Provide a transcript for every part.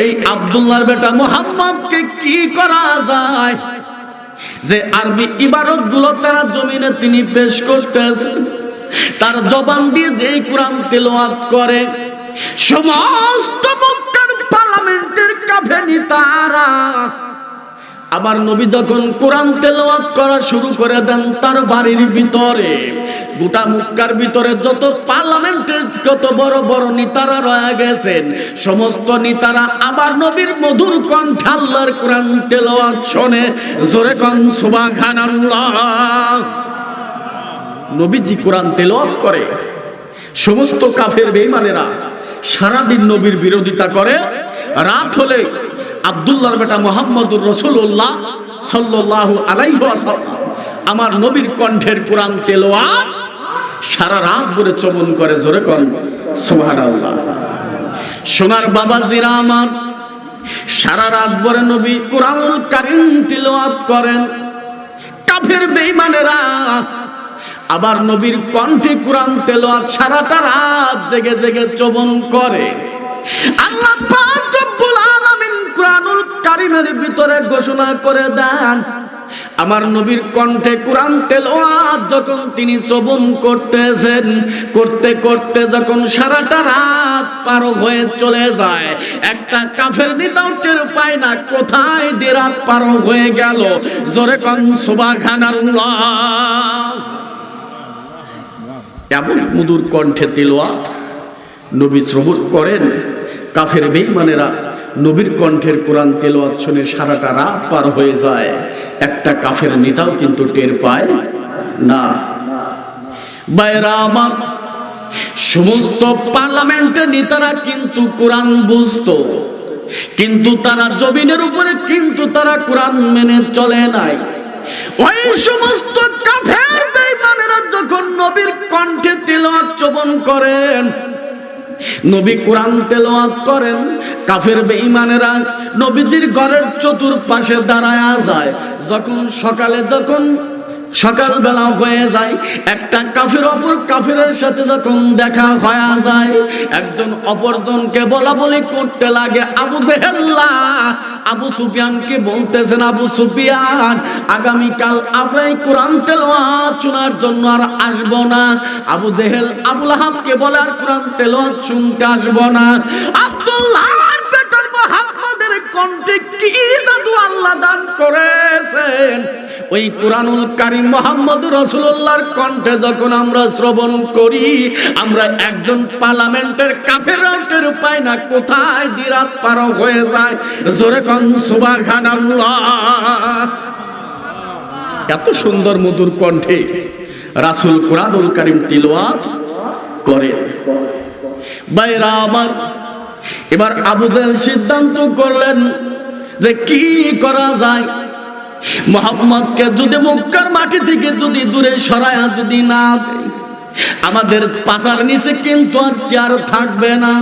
এই আব্দুল্লাহর বেটা মুহাম্মদকে কি করা যায় যে আরবি ইবারত গুলো তারা জমিনে তিনি পেশ করতেছেন, তার জবান দিয়ে যেই কোরআন তেলাওয়াত করে সমস্ত মক্কার পার্লামেন্টের কাফেরি তারা আমার নবী যখন কোরআন তেলাওয়াত করা শুরু করে দেন তার বাড়ির ভিতরে, গোটা মক্কার ভিতরে যত পার্লামেন্টের কত বড় বড় নেতারা রয়ে গেছেন সমস্ত নেতারা আবার নবীর মধুর কণ্ঠে আল্লাহর কোরআন তেলাওয়াত শুনে জোরে কোন সুবহানাল্লাহ। নবীজি কোরআন তেলাওয়াত করে, সমস্ত কাফের বেঈমানেরা সারাদিন নবীর বিরোধিতা করে, রাত হলে আব্দুল্লাহর বেটা মুহাম্মদুর রাসূলুল্লাহ সাল্লাল্লাহু আলাইহি ওয়াসাল্লাম আমার নবীর কণ্ঠের কোরআন তেলাওয়াত সারা রাত ধরে চমন করে জোরে কোন সুবহানাল্লাহ। সোনার বাবাজিরা আমার, সারা রাত ধরে নবী কোরআনুল কারীম তেলাওয়াত করেন, কাফের বেঈমানেরা আবার নবীর কণ্ঠে কোরআন তেলাওয়াত সারাটা রাত জেগে জেগে চমন করে। আল্লাহ পাক রব্বুল আলামিন কোরআনুল কারীমের ভিতরে ঘোষণা করে দেন আমার নবীর কণ্ঠে কোরআন তেলাওয়াত যখন তিনি শ্রবণ করতেছেন, করতে করতে যখন সারাটা রাত পার হয়ে চলে যায়, একটা কাফের নেতাও টের পায় না কোথায় দিয়ে রাত পার হয়ে গেল জোরে কোন সুবহানাল্লাহ। এমন মধুর কণ্ঠে তেলাওয়াত নবী শ্রবণ করেন, কাফের বেঈমানেরা নবীর কণ্ঠের কোরআন তেলাওয়াত শুনে সারাটা রাত পার হয়ে যায়, একটা কাফের নেতাও কিন্তু টের পায় না। বাইরা আমার, সমস্ত পার্লামেন্টের নেতারা কিন্তু কোরআন বুঝতো, কিন্তু তারা জমিনের উপরে কিন্তু তারা কোরআন মেনে চলে নাই। ওই সমস্ত কাফের বেঈমানেরা যখন নবীর কণ্ঠে তেলাওয়াত শ্রবণ করেন, নবী কোরআন তেলাওয়াত করেন, কাফের বেঈমানেরা নবীজির ঘরের চতুর্পাশে দাঁড়ায়া যায়। যখন সকালবেলা হয়ে যায়, একটা কাফের অপর কাফেরের সাথে যখন দেখা হয়ে যায়, একজন অপরজনকে বলা বলি করতে লাগে। আবু জেহেল্লা আবু সুফিয়ানকে বলতেছেন, আবু সুফিয়ান আগামীকাল আমরা এই কোরআন তেলাওয়াত শোনার জন্য আর আসবো না। আবু জেহেল আবু লাহাবকে বলে আর কোরআন তেলাওয়াত শুনতে আসবো না। আব্দুল্লাহ বেটা মুহাম্মদের কণ্ঠে কি জাদু আল্লাহ দান করেছেন, ওই কোরআনুল কারীম মুহাম্মদুর রাসূলুল্লাহর কণ্ঠে যখন আমরা শ্রবণ করি, আমরা একজন পার্লামেন্টের কাফেররাও টের পাই না কোথায় দিয়ে রাত পার হয়ে যায় জোরে কোন সুবহানাল্লাহ। এত সুন্দর মধুর কণ্ঠে রাসূল কোরআনুল কারীম তিলাওয়াত করে। বাইরা আমার, এবার আবু জেহেল সিদ্ধান্ত করলেন যে কি করা যায়, মুহাম্মদকে যদি মক্কার মাটি থেকে যদি দূরে সরায়া যদি না দেই, আমাদের পাছার নিচে কিন্তু আর চেয়ার থাকবে না।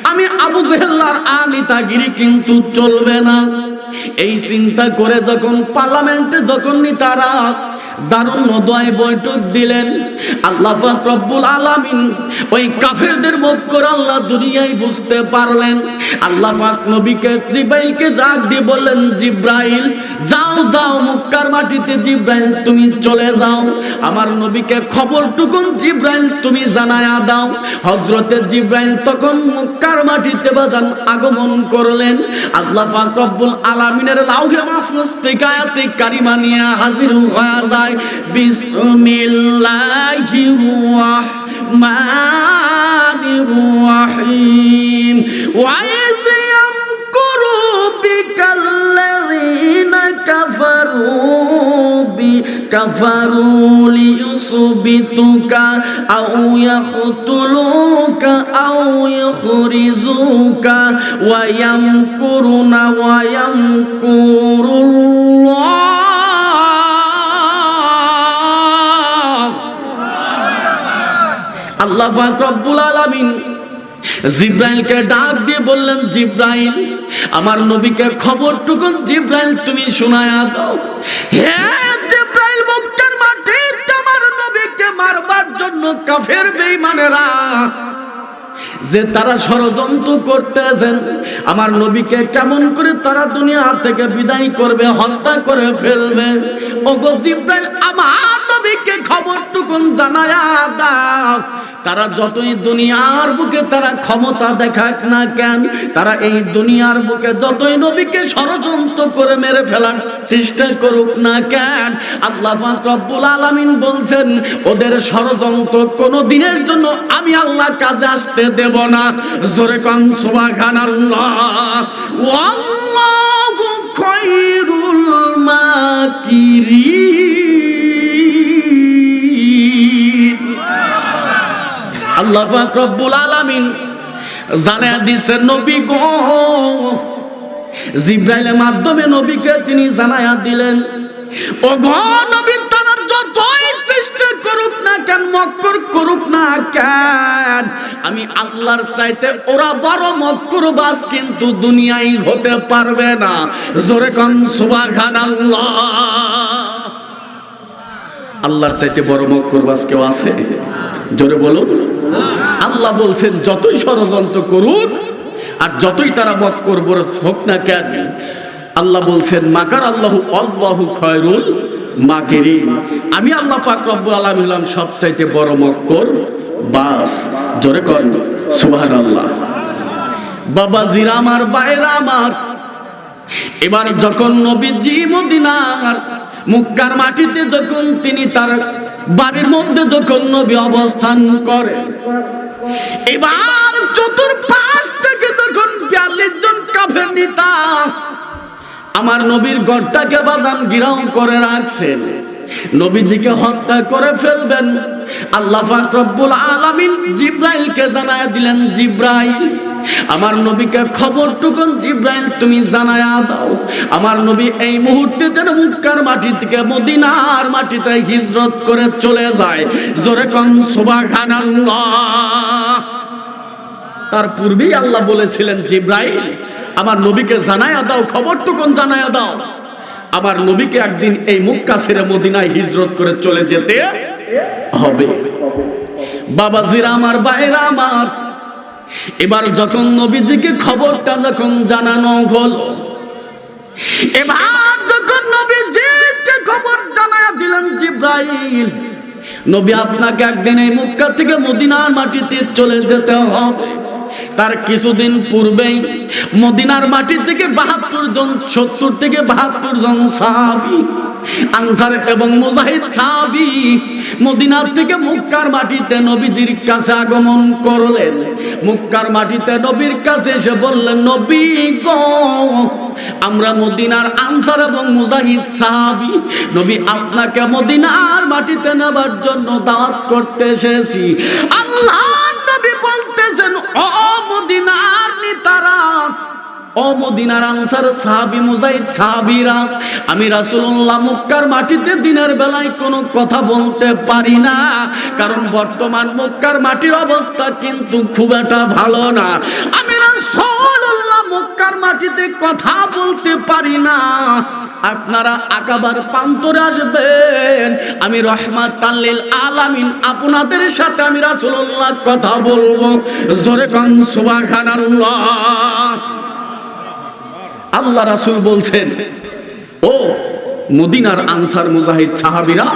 আমি আবু জেহেল্লার আনিতাগিরি কিন্তু চলবে না। এই চিন্তা করে যখন পার্লামেন্টে যখন তারা দারুণ দোয়ায় বৈঠক দিলেন, আল্লাহ পাক রব্বুল আলামিন ওই কাফেরদের মক্কর আল্লাহ দুনিয়ায় বুঝতে পারলেন। আল্লাহ পাক নবীকে জিব্রাইলকে ডাক দিয়ে বললেন, জিব্রাইল যাও যাও মক্কার মাটিতে, জিব্রাইল তুমি চলে যাও, আমার নবীকে খবরটুকুন জিব্রাইল তুমি জানায়া দাও। হযরতে জিব্রাইল তখন মক্কার মাটিতে বাজান আগমন করলেন। আল্লাহ পাক রব্বুল আলামিনের লাউহে মাহফুজ থেকে আয়াতে কারিমা নিয়ে হাজির হয়ে যায়। বিসমিল্লাহির রাহমানির রাহিম। ওয়া ইয ইয়ামকুরু বিকাল্লাযীনা কাফারু লিয়ুসবিতুকা আও ইয়াকতুলুকা আও ইখরিজুকা ওয়া ইয়ামকুরুনা ওয়া ইয়ামকুরুল্লাহ। আল্লাহ পাক রব্বুল আলামিন জিব্রাইলকে ডাক দিয়ে বললেন, জিব্রাইল আমার নবীকে খবরটুকুন জিব্রাইল তুমি শোনায়া দাও। হে জিব্রাইল, মক্কার মাটিতে আমার নবীকে মারবার জন্য কাফের বেঈমানেরা যে তারা ষড়যন্ত্র করতেছেন আমার নবীকে কেমন করে তারা দুনিয়া থেকে বিদায় করবে, হত্যা করে ফেলবে। ওগো জিবরাইল আমার নবীকে খবরটুকুন জানায়া দাও। তারা যতই দুনিয়ার বুকে তারা ক্ষমতা দেখাক না কেন, তারা এই দুনিয়ার বুকে যতই নবীকে ষড়যন্ত্র করে মেরে ফেলার চেষ্টা করুক না কেন, আল্লাহ পাক রব্বুল আলামিন বলছেন ওদের ষড়যন্ত্র কোনো দিনের জন্য আমি আল্লাহ কাজে আসতে দেব না। জোরে কোন সুবহানাল্লাহ। ওয়াল্লাহু খায়রুল মাকিরিন। আল্লাহ পাক রব্বুল আলামিন জানায়া দিয়েছেন নবী গো, জিবরাইলের মাধ্যমে নবীকে তিনি জানায়া দিলেন ও গো নবী, তারা যতই চেষ্টা করুক না কেন, মক্কর করুক না কেন, আমি আল্লাহর চাইতে ওরা বড় মক্করবাজ কিন্তু দুনিয়ায় হতে পারবে না। জোরে কোন সুবহানাল্লাহ। আল্লাহর চাইতে বড় মক্করবাজ কেউ আছে? জোরে বলুন। আল্লাহ বলছেন যতই ষড়যন্ত্র করুক আর যতই তারা মক্করবাজ হোক না কেন, আল্লাহ বলছেন মাকার আল্লাহু আল্লাহু খায়রুল মাকিরিন। আমি আল্লাহ পাক রব্বুল আলামিন হলাম সবচাইতে বড় মক্করবাজ। জোরে করেন সুবহানাল্লাহ। বাবাজিরা আমার, ভাইরা আমার, এবার যখন নবীজি মদিনার মক্কার মাটিতে যখন তিনি তার বাড়ির মধ্যে যখন নবী অবস্থান করে, এবার চতুর্পাশ থেকে যখন ৪২ জন কাফের নেতা আমার নবীর গড়টাকে বাজান ঘিরাও করে রাখছেন, নবীজিকে হত্যা করে ফেলবেন। আল্লাহ পাক রব্বুল আলামিন জিবরাইলকে জানায়া দিলেন, জিবরাইল আমার নবীকে খবরটুকুন জিবরাইল তুমি জানায়া দাও, আমার নবী এই মুহূর্তে যেন মক্কার মাটি থেকে মদিনার মাটিতে হিজরত করে চলে যায়। জোরে কোন সুবহানাল্লাহ। তার পূর্বেই আল্লাহ বলেছিলেন জিবরাইল আমার নবীকে জানায়া দাও, খবরটুকুন জানায়া দাও, আমার নবীকে একদিন এই মক্কা ছেড়ে মদিনায় হিজরত করে চলে যেতে হবে। বাবাজিরা আমার, ভাইরা আমার, এবার যখন নবীজিকে খবরটা যখন জানানো হলো, এবার যখন নবীজিকে খবর জানায়া দিলেন জিবরাইল নবী আপনাকে একদিন এই মক্কা থেকে মদিনার মাটিতে চলে যেতে হবে। তার কিছুদিন পূর্বেই মদিনার মাটি থেকে ৭২ জন ৭০ থেকে ৭২ জন সাহাবী আনসার এবং মুজাহিদ সাহাবী মদিনার থেকে মক্কার মাটিতে নবীজির কাছে আগমন করলেন। মক্কার মাটিতে নবীর কাছে এসে বললেন, নবী গো আমরা মদিনার আনসার এবং মুজাহিদ সাহাবী নবী আপনাকে মদিনার মাটিতে নেবার জন্য দাওয়াত করতে এসেছি। আল্লাহর নবী বলতেছেন, ও মদিনার নেতারা, ও মদিনার আনসার সাহাবী মুজাহিদ সাহাবীরা, আমি রাসূলুল্লাহ মক্কার মাটিতে দিনের বেলায় কোনো কথা বলতে পারি না, কারণ বর্তমান মক্কার মাটির অবস্থা কিন্তু খুব একটা ভালো না। আমি রাসূলুল্লাহ মক্কার মাটিতে কথা বলতে পারি না। আপনারা আকাবার প্রান্তরে আসবেন, আমি রহমাতাল লিল আলামিন আপনাদের সাথে আমি রাসূলুল্লাহ কথা বলবো। জোরে কোন সুবহানাল্লাহ। আল্লাহ রাসূল বলছেন, ও মদিনার আনসার মুজাহিদ সাহাবীরা,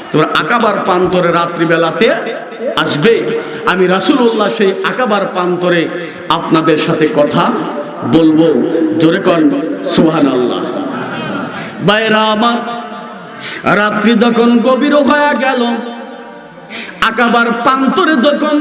তোমরা আকাবার প্রান্তরে রাত্রিবেলাতে আসবে, আমি রাসূলুল্লাহ সেই আকাবার প্রান্তরে আপনাদের সাথে কথা বলবো। জোরে কোন সুবহানাল্লাহ। ভাইরা আমার, রাত্রি যখন গভীর হয়ে গেল, আকাবার প্রান্তরে যখন